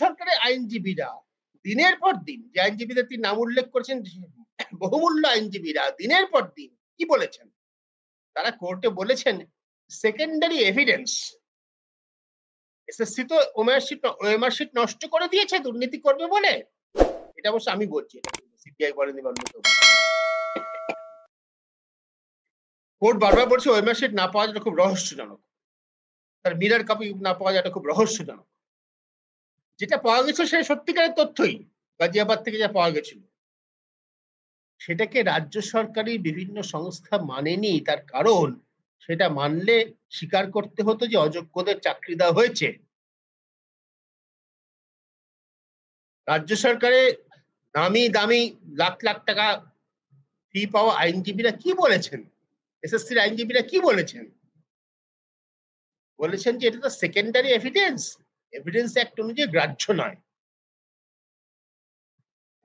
সরকারের আইনজীবীরা দিনের পর দিন, যে আইনজীবীদের তিনি নাম উল্লেখ করেছেন, বহুমূল্য আইনজীবীরা দিনের পর দিন কি বলেছেন? তারা কোর্টে বলেছেন সেকেন্ডারি এভিডেন্স, এসএসসি তো ওএমআর শিট নষ্ট করে দিয়েছে দুর্নীতি করবে বলে। এটা অবশ্য আমি বলছি, সিপিআই বলেনি বা অন্য কেউ। কোর্ট বারবার বলছে ওএমআর শিট না পাওয়া যাওয়াটা খুব রহস্যজনক, তার মিরর কপি না পাওয়া যাওয়াটা খুব রহস্যজনক। যেটা পাওয়া গেছে সেটা সত্যিকারের তথ্যই, গাজিয়াবাদ থেকে যা পাওয়া গেছিল, সেটাকে রাজ্য সরকারি বিভিন্ন সংস্থা মানেনি। তার কারণ সেটা মানলে স্বীকার করতে হতো যে অযোগ্যদের চাকরি দেওয়া হয়েছে। রাজ্য সরকারে দামি দামি লাখ লাখ টাকা ফি পাওয়া আইনজীবীরা কি বলেছেন, এসএসসির আইনজীবীরা কি বলেছেন? বলেছেন যে এটা তো সেকেন্ডারি এভিডেন্স, এভিডেন্স অ্যাক্ট অনুযায়ী গ্রাহ্য নয়।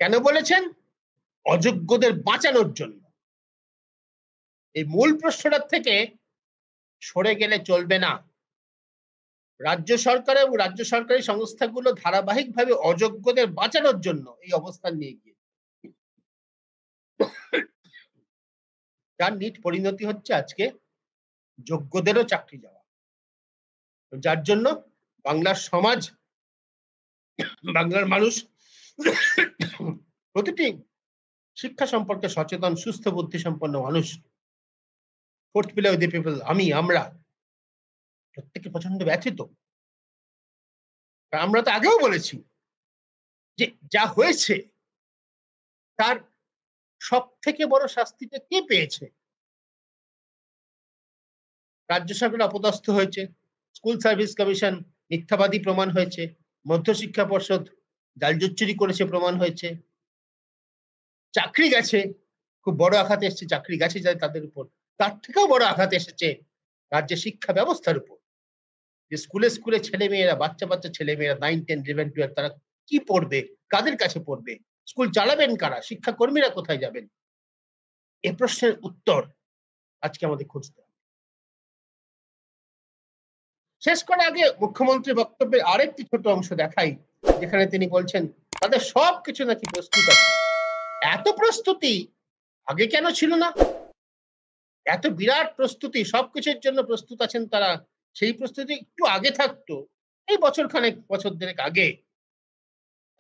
কেন বলেছেন? অযোগ্যদের বাঁচানোর জন্য। এই মূল প্রশ্নটার থেকে সরে গেলে চলবে না। রাজ্য সরকার এবং রাজ্য সরকারি সংস্থাগুলো ধারাবাহিকভাবে অযোগ্যদের বাঁচানোর জন্য এই অবস্থান নিয়ে গিয়ে, যার নিট পরিণতি হচ্ছে আজকে যোগ্যদেরও চাকরি যাওয়া। যার জন্য বাংলার সমাজ, বাংলার মানুষ, প্রতিটি শিক্ষা সম্পর্কে সচেতন সুস্থ বুদ্ধি সম্পন্ন মানুষ, fourth pillar with the people, আমরা প্রত্যেকে প্রচন্ড ব্যথিত। আমরা তো আগেও বলেছি যে যা হয়েছে তার সব থেকে বড় শাস্তিটা কে পেয়েছে? রাজ্য সরকার অপদস্থ হয়েছে, স্কুল সার্ভিস কমিশন মিথ্যাবাদী প্রমাণ হয়েছে, মধ্যশিক্ষা পর্ষদ জালজুচ্চুরি করেছে প্রমাণ হয়েছে, চাকরি গেছে, খুব বড় আঘাত এসেছে চাকরি গেছে যায় তাদের উপর। তার থেকেও বড় আঘাত এসেছে রাজ্যের শিক্ষা ব্যবস্থার উপর, যে স্কুলে স্কুলে ছেলে মেয়েরা, বাচ্চা ছেলে মেয়েরা 9, 10, 11, 12 তারা কি পড়বে, কাদের কাছে পড়বে, স্কুল চালাবেন কারা, শিক্ষাকর্মীরা কোথায় যাবেন? এ প্রশ্নের উত্তর আজকে আমাদের খুঁজতে হবে। শেষ করার আগে মুখ্যমন্ত্রী বক্তব্যের আরেকটি ছোট অংশ দেখাই, যেখানে তিনি বলছেন তাদের সবকিছু নাকি প্রস্তুত আছে। এত প্রস্তুতি আগে কেন ছিল না? এত বিরাট প্রস্তুতি, সবকিছুর জন্য প্রস্তুত আছেন তারা, সেই প্রস্তুতি একটু আগে থাকতো, এই বছর খানেক বছর দেড়েক আগে,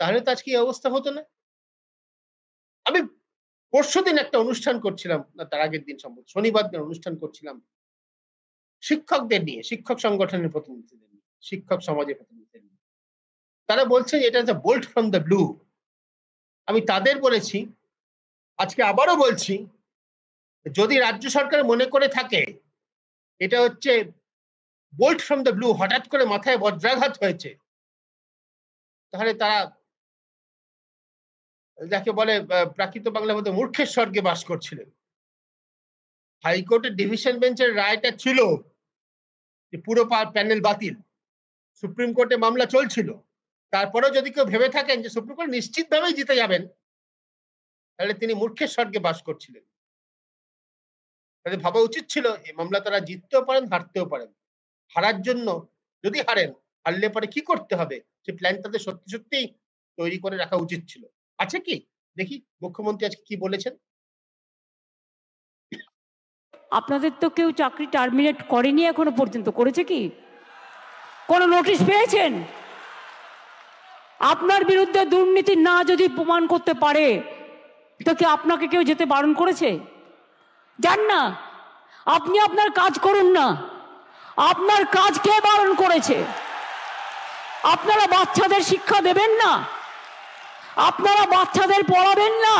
তাহলে তো আজকে এই অবস্থা হতো না। আমি পরশুদিন একটা অনুষ্ঠান করছিলাম, না তার আগের দিন সম্ভবত শনিবার দিন অনুষ্ঠান করছিলাম শিক্ষকদের নিয়ে, শিক্ষক সংগঠনের প্রতিনিধিদের নিয়ে, শিক্ষক সমাজের প্রতিনিধিদের নিয়ে। তারা বলছে এটা হচ্ছে বোল্ট ফ্রম দ্য ব্লু। আমি তাদের বলেছি, আজকে আবারও বলছি, যদি রাজ্য সরকার মনে করে থাকে এটা হচ্ছে বোল্ট ফ্রম দ্য ব্লু, হঠাৎ করে মাথায় বজ্রাঘাত হয়েছে, তাহলে তারা যাকে বলে প্রাকৃত বাংলার মধ্যে মূর্খের স্বর্গে বাস করছিলেন। হাইকোর্টের ডিভিশন বেঞ্চের রায়টা ছিল যে পুরো প্যানেল বাতিল, সুপ্রিম কোর্টে মামলা চলছিল, তারপরেও যদি কেউ ভেবে থাকেন যে সুপ্রিম কোর্ট নিশ্চিতভাবেই জিতে যাবেন, তাহলে তিনি মূর্খের স্বর্গে বাস করছিলেন। তাদের ভাবা উচিত ছিল এই মামলা তারা জিততেও পারেন, হারতেও পারেন। হারার জন্য যদি হারেন, হারলে পরে কি করতে হবে সে প্ল্যান তাদের সত্যি সত্যিই তৈরি করে রাখা উচিত ছিল। আছে কি? দেখি মুখ্যমন্ত্রী আজকে কি বলেছেন। আপনাদের তো কেউ চাকরি টার্মিনেট করেনি এখনো পর্যন্ত, করেছে কি? কোনো নোটিশ পেয়েছেন? আপনার বিরুদ্ধে দুর্নীতি না যদি প্রমাণ করতে পারে তো কি আপনাকে কেউ যেতে বারণ করেছে? যান না, আপনি আপনার কাজ করুন না। আপনার কাজ কে বারণ করেছে? আপনারা বাচ্চাদের শিক্ষা দেবেন না, আপনারা বাচ্চাদের পড়াবেন না,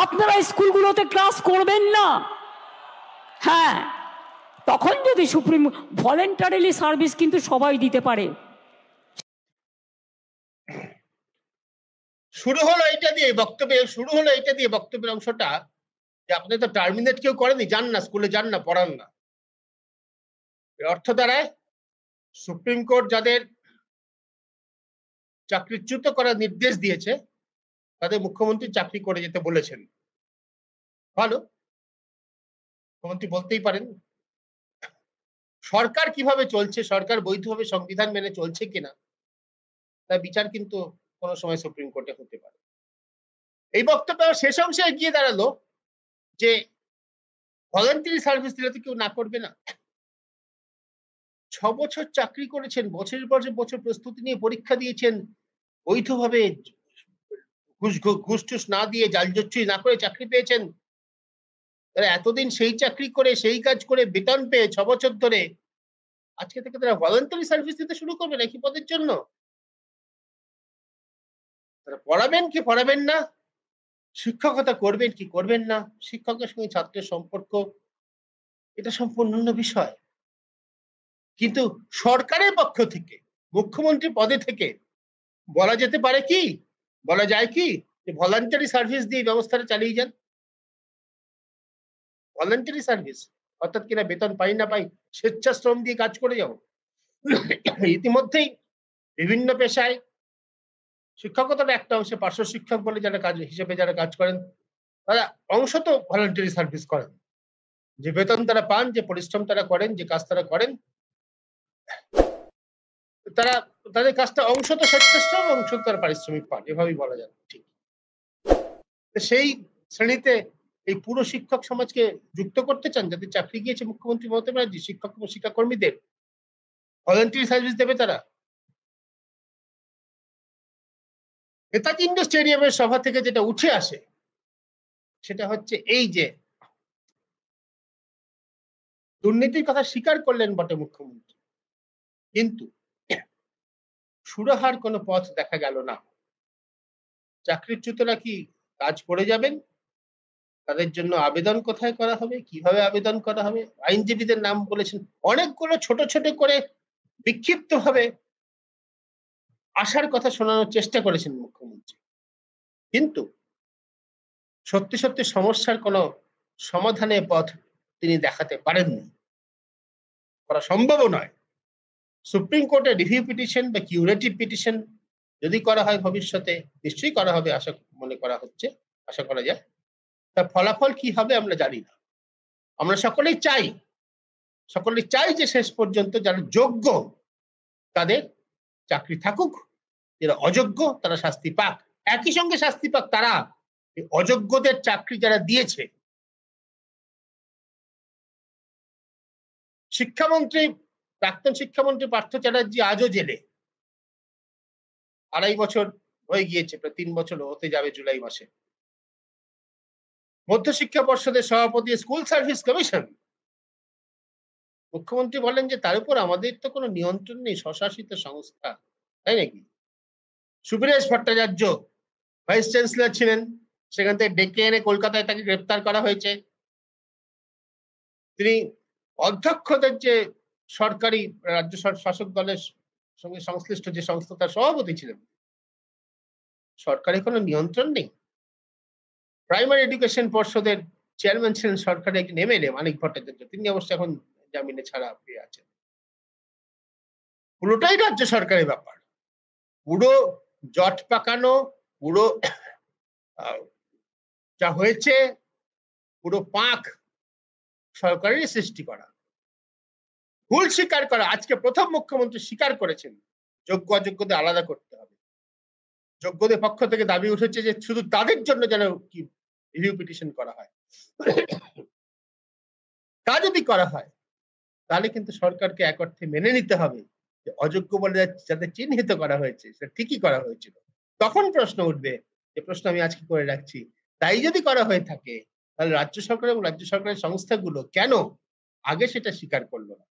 আপনারা স্কুলগুলোতে ক্লাস করবেন না। হ্যাঁ, তখন যদি সুপ্রিম ভলেন্টারিলি সার্ভিস কিন্তু সবাই দিতে পারে। শুরু হলো এটা দিয়ে বক্তব্যের অংশটা, যে আপনি তো টার্মিনেট কেউ করেনি, যান না স্কুলে, যান না, পড়ান না। এর অর্থ দাঁড়ায় সুপ্রিম কোর্ট যাদের চাকরিচ্যুত করার নির্দেশ দিয়েছে তাদের মুখ্যমন্ত্রী চাকরি করে যেতে বলেছেন। ভালো, মুখ্যমন্ত্রী বলতেই পারেন। সরকার কিভাবে চলছে, সরকার বৈধভাবে সংবিধান মেনে চলছে কিনা, তার বিচার কিন্তু কোনো সময় সুপ্রিম কোর্টে হতে পারে। এই বক্তব্য শেষ অংশে এগিয়ে দাঁড়ালো যে ভলান্টারি সার্ভিস দিলে তো কেউ না করবে না। 6 বছর চাকরি করেছেন, বছরের পর বছর প্রস্তুতি নিয়ে পরীক্ষা দিয়েছেন, বৈধভাবে ঘুষ টুস না দিয়ে জালজচ্ছুরি না করে চাকরি পেয়েছেন। তারা এতদিন সেই চাকরি করে সেই কাজ করে বেতন পেয়ে 6 বছর ধরে আজকে থেকে তারা ভলান্টারি সার্ভিস দিতে শুরু করবে নাকি পদের জন্য? তারা পড়াবেন কি পড়াবেন না, শিক্ষকতা করবেন কি করবেন না, শিক্ষকের সঙ্গে ছাত্রের সম্পর্ক এটা সম্পূর্ণ অন্য বিষয়। কিন্তু সরকারের পক্ষ থেকে মুখ্যমন্ত্রী পদে থেকে বলা যেতে পারে কি, বলা যায় কি যে ভলান্টারি সার্ভিস দিয়ে ব্যবস্থাটা চালিয়ে যান। ভলান্টারি সার্ভিস অর্থাৎ কিনা বেতন পাই না পাই স্বেচ্ছাশ্রম দিয়ে কাজ করে যাও। ইতিমধ্যেই বিভিন্ন পেশায় শিক্ষকতার একটা অংশে পার্শ্ব শিক্ষক বলে যারা কাজ হিসেবে যারা কাজ করেন তারা অংশত ভলান্টারি সার্ভিস করেন। যে বেতন তারা পান, যে পরিশ্রম তারা করেন, যে কাজ তারা করেন, তারা তাদের কাজটা অংশত স্বেচ্ছাশ্রম, অংশত তারা পারিশ্রমিক পান, এভাবেই বলা যায়। ঠিক সেই শ্রেণীতে এই পুরো শিক্ষক সমাজকে যুক্ত করতে চান, যাদের চাকরি গিয়েছে মুখ্যমন্ত্রী মমতা ব্যানার্জি, শিক্ষক ও শিক্ষাকর্মীদের ভলান্টারি সার্ভিস দেবে তারা। নেতাজি ইন্ডোর স্টেডিয়ামের সভা থেকে যেটা উঠে আসে সেটা হচ্ছে এই যে দুর্নীতির কথা স্বীকার করলেন বটে মুখ্যমন্ত্রী, কিন্তু সুরাহার কোনো পথ দেখা গেল না। চাকরিচ্যুতরা কি কাজ করে যাবেন? তাদের জন্য আবেদন কোথায় করা হবে, কিভাবে আবেদন করা হবে? আইনজীবীদের নাম বলেছেন, অনেকগুলো ছোট ছোট করে বিক্ষিপ্ত ভাবে আশার কথা শোনানোর চেষ্টা করেছেন মুখ্যমন্ত্রী, কিন্তু সত্যি সত্যি সমস্যার কোনো সমাধানের পথ তিনি দেখাতে পারেননি, করা সম্ভবও নয়। সুপ্রিম কোর্টে রিভিউ পিটিশন বা কিউরেটিভ পিটিশন যদি করা হয় ভবিষ্যতে, নিশ্চয়ই করা হবে আশা মনে করা হচ্ছে, আশা করা যায়। তার ফলাফল কি হবে আমরা জানি না। আমরা সকলেই চাই যে শেষ পর্যন্ত যারা যোগ্য তাদের চাকরি থাকুক, যারা অযোগ্য তারা শাস্তি পাক। একই সঙ্গে শাস্তি পাক তারা অযোগ্যদের চাকরি যারা দিয়েছে। শিক্ষামন্ত্রী, প্রাক্তন শিক্ষামন্ত্রী পার্থ চ্যাটার্জি আজও জেলে, 2.5 বছর হয়ে গিয়েছে, প্রায় 3 বছর হতে যাবে জুলাই মাসে। মধ্যশিক্ষা পর্ষদের সভাপতি, স্কুল সার্ভিস কমিশন, মুখ্যমন্ত্রী বলেন যে তার উপর আমাদের তো কোনো নিয়ন্ত্রণ নেই, স্বশাসিত সংস্থা, তাই নাকি? সুবীরেশ ভট্টাচার্য ভাইস চ্যান্সেলর ছিলেন, সেখান থেকে ডেকে এনে কলকাতায় তাকে গ্রেপ্তার করা হয়েছে। তিনি অধ্যক্ষদের যে সরকারি রাজ্য শাসক দলের সঙ্গে সংশ্লিষ্ট যে সংস্থা তার সভাপতি ছিলেন। সরকারের কোনো নিয়ন্ত্রণ নেই। প্রাইমারি এডুকেশন পর্ষদের চেয়ারম্যান ছিলেন সরকারের একজন এমএলএ মানিক ভট্টাচার্য, তিনি অবশ্য এখন জামিনে ছাড়া পেয়ে আছেন। পুরোটাই রাজ্য সরকারের ব্যাপার, পুরো জট পাকানো, পুরো যা হয়েছে পুরো পাক সরকারেরই সৃষ্টি করা, ভুল স্বীকার করা। আজকে প্রথম মুখ্যমন্ত্রী স্বীকার করেছেন যোগ্য অযোগ্যদের আলাদা করতে হবে। যোগ্যদের পক্ষ থেকে দাবি উঠেছে যে শুধু তাদের জন্য যেন কি রিভিউ পিটিশন করা হয়। তা যদি করা হয় তাহলে কিন্তু সরকারকে এক অর্থে মেনে নিতে হবে যে অযোগ্য বলে যাদের চিহ্নিত করা হয়েছে সেটা ঠিকই করা হয়েছিল। তখন প্রশ্ন উঠবে, যে প্রশ্ন আমি আজকে করে রাখছি, তাই যদি করা হয়ে থাকে তাহলে রাজ্য সরকার এবং রাজ্য সরকারের সংস্থাগুলো কেন আগে সেটা স্বীকার করলো না?